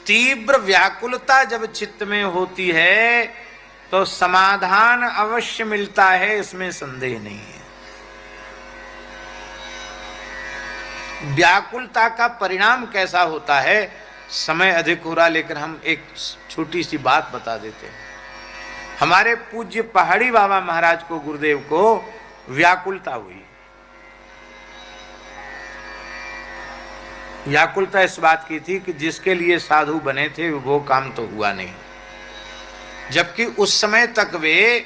तीव्र व्याकुलता जब चित्त में होती है तो समाधान अवश्य मिलता है, इसमें संदेह नहीं है। व्याकुलता का परिणाम कैसा होता है, समय अधिक हो रहा, लेकिन हम एक छोटी सी बात बता देते हैं। हमारे पूज्य पहाड़ी बाबा महाराज को, गुरुदेव को व्याकुलता हुई। व्याकुलता इस बात की थी कि जिसके लिए साधु बने थे वो काम तो हुआ नहीं, जबकि उस समय तक वे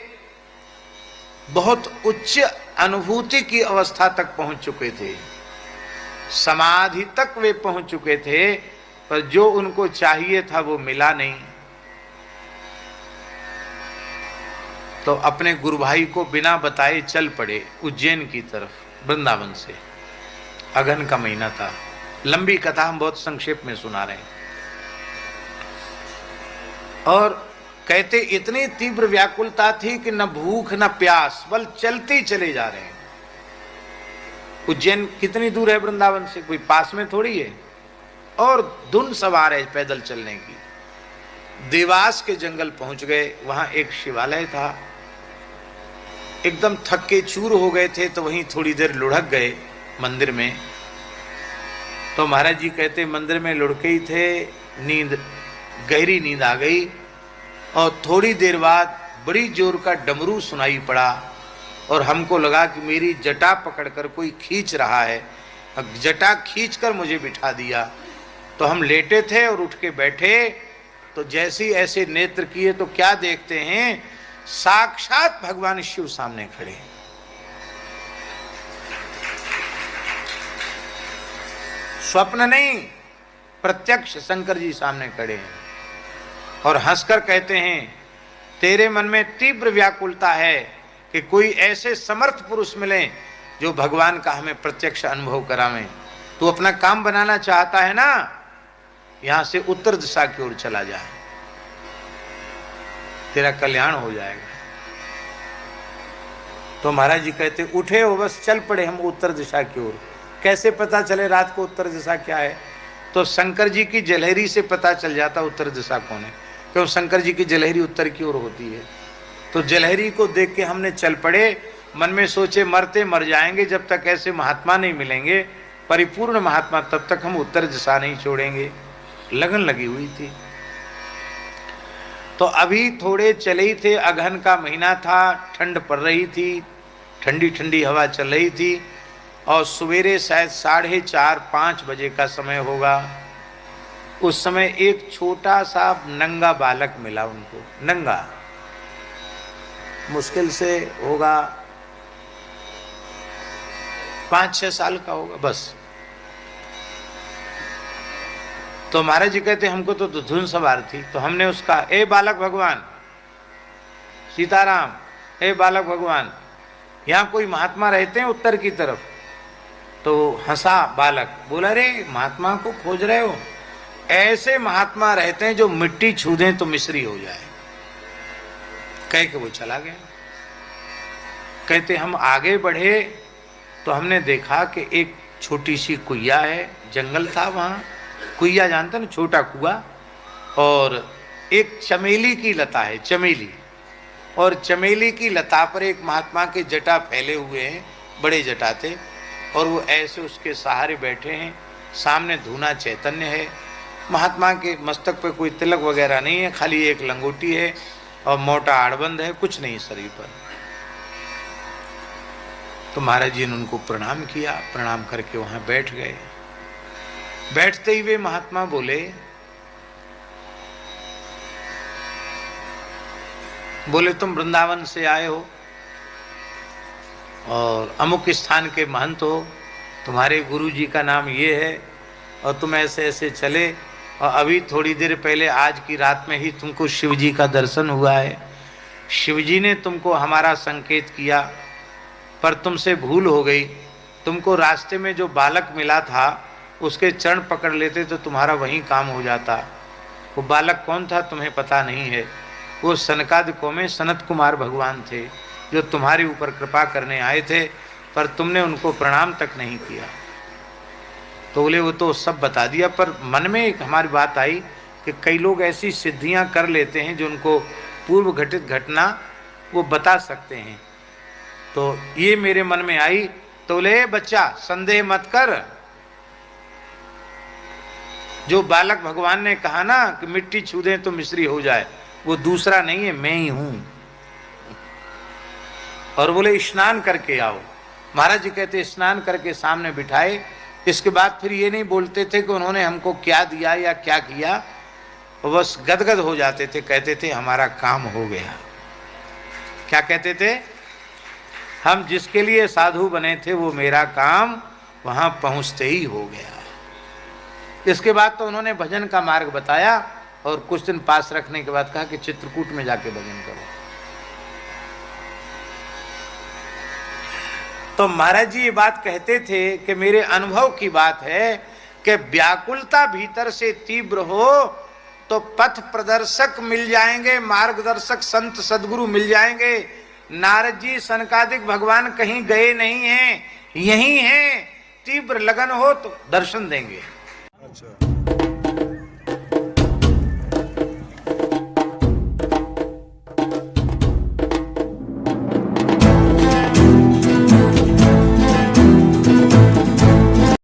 बहुत उच्च अनुभूति की अवस्था तक पहुंच चुके थे, समाधि तक वे पहुंच चुके थे, पर जो उनको चाहिए था वो मिला नहीं। तो अपने गुरु भाई को बिना बताए चल पड़े उज्जैन की तरफ, वृंदावन से। अगहन का महीना था, लंबी कथा हम बहुत संक्षेप में सुना रहे हैं। और कहते इतनी तीव्र व्याकुलता थी कि न भूख न प्यास, बल चलते ही चले जा रहे हैं। उज्जैन कितनी दूर है वृंदावन से, कोई पास में थोड़ी है, और धुन सवार है पैदल चलने की। देवास के जंगल पहुंच गए, वहां एक शिवालय था। एकदम थके चूर हो गए थे, तो वहीं थोड़ी देर लुढ़क गए मंदिर में। तो महाराज जी कहते मंदिर में लुढ़के ही थे, नींद, गहरी नींद आ गई, और थोड़ी देर बाद बड़ी जोर का डमरू सुनाई पड़ा, और हमको लगा कि मेरी जटा पकड़कर कोई खींच रहा है। जटा खींचकर मुझे बिठा दिया। तो हम लेटे थे और उठ के बैठे, तो जैसे ही ऐसे नेत्र किए तो क्या देखते हैं, साक्षात भगवान शिव सामने खड़े हैं। स्वप्न नहीं, प्रत्यक्ष शंकर जी सामने खड़े हैं, और हंसकर कहते हैं तेरे मन में तीव्र व्याकुलता है कि कोई ऐसे समर्थ पुरुष मिले जो भगवान का हमें प्रत्यक्ष अनुभव करावें। तू अपना काम बनाना चाहता है ना, यहां से उत्तर दिशा की ओर चला जाए, तेरा कल्याण हो जाएगा। तो महाराज जी कहते उठे हो, बस चल पड़े हम उत्तर दिशा की ओर। कैसे पता चले रात को उत्तर दिशा क्या है? तो शंकर जी की जलहरी से पता चल जाता उत्तर दिशा कौन है, क्यों शंकर जी की जलहरी उत्तर की ओर होती है। तो जलहरी को देख के हमने चल पड़े, मन में सोचे मरते मर जाएंगे जब तक ऐसे महात्मा नहीं मिलेंगे, परिपूर्ण महात्मा, तब तक हम उत्तर दिशा नहीं छोड़ेंगे। लगन लगी हुई थी। तो अभी थोड़े चले ही थे, अगहन का महीना था, ठंड पड़ रही थी, ठंडी ठंडी हवा चल रही थी, और सवेरे शायद 4:30-5 बजे का समय होगा। उस समय एक छोटा सा नंगा बालक मिला उनको, नंगा, मुश्किल से होगा 5-6 साल का होगा बस। तो महाराज जी कहते हमको तो धुन सवार थी, तो हमने उसका, ए बालक भगवान, सीताराम, ए बालक भगवान, यहाँ कोई महात्मा रहते हैं उत्तर की तरफ? तो हंसा बालक, बोला रे महात्मा को खोज रहे हो? ऐसे महात्मा रहते हैं जो मिट्टी छू दें तो मिश्री हो जाए। कह के वो चला गया। कहते हम आगे बढ़े तो हमने देखा कि एक छोटी सी कुइया है, जंगल था वहाँ, कुइया जानते ना, छोटा कुआ, और एक चमेली की लता है, चमेली, और चमेली की लता पर एक महात्मा के जटा फैले हुए हैं, बड़े जटा थे, और वो ऐसे उसके सहारे बैठे हैं। सामने धूना चैतन्य है, महात्मा के मस्तक पे कोई तिलक वगैरह नहीं है, खाली एक लंगोटी है और मोटा आड़बंद है, कुछ नहीं शरीर पर। तो महाराज जी ने उनको प्रणाम किया, प्रणाम करके वहां बैठ गए। बैठते ही वे महात्मा बोले, तुम वृंदावन से आए हो और अमुक स्थान के महंत हो, तुम्हारे गुरु जी का नाम ये है, और तुम ऐसे ऐसे चले, और अभी थोड़ी देर पहले आज की रात में ही तुमको शिव जी का दर्शन हुआ है। शिव जी ने तुमको हमारा संकेत किया, पर तुमसे भूल हो गई। तुमको रास्ते में जो बालक मिला था उसके चरण पकड़ लेते तो तुम्हारा वहीं काम हो जाता। वो बालक कौन था तुम्हें पता नहीं है? वो सनकादिकों में सनत कुमार भगवान थे, जो तुम्हारे ऊपर कृपा करने आए थे, पर तुमने उनको प्रणाम तक नहीं किया। तो बोले वो तो सब बता दिया, पर मन में एक हमारी बात आई कि कई लोग ऐसी सिद्धियां कर लेते हैं जो उनको पूर्व घटित घटना वो बता सकते हैं। तो ये मेरे मन में आई, तो ले बच्चा संदेह मत कर, जो बालक भगवान ने कहा ना कि मिट्टी छू दें तो मिश्री हो जाए, वो दूसरा नहीं है, मैं ही हूं। और बोले स्नान करके आओ। महाराज जी कहते स्नान करके सामने बिठाए। इसके बाद फिर ये नहीं बोलते थे कि उन्होंने हमको क्या दिया या क्या किया, वो बस गदगद हो जाते थे, कहते थे हमारा काम हो गया। क्या कहते थे? हम जिसके लिए साधु बने थे वो मेरा काम वहां पहुंचते ही हो गया। इसके बाद तो उन्होंने भजन का मार्ग बताया और कुछ दिन पास रखने के बाद कहा कि चित्रकूट में जाके भजन करो। तो महाराज जी ये बात कहते थे कि मेरे अनुभव की बात है कि व्याकुलता भीतर से तीव्र हो तो पथ प्रदर्शक मिल जाएंगे, मार्गदर्शक संत सदगुरु मिल जाएंगे। नारद जी सनकादिक भगवान कहीं गए नहीं हैं, यहीं हैं। तीव्र लगन हो तो दर्शन देंगे। अच्छा।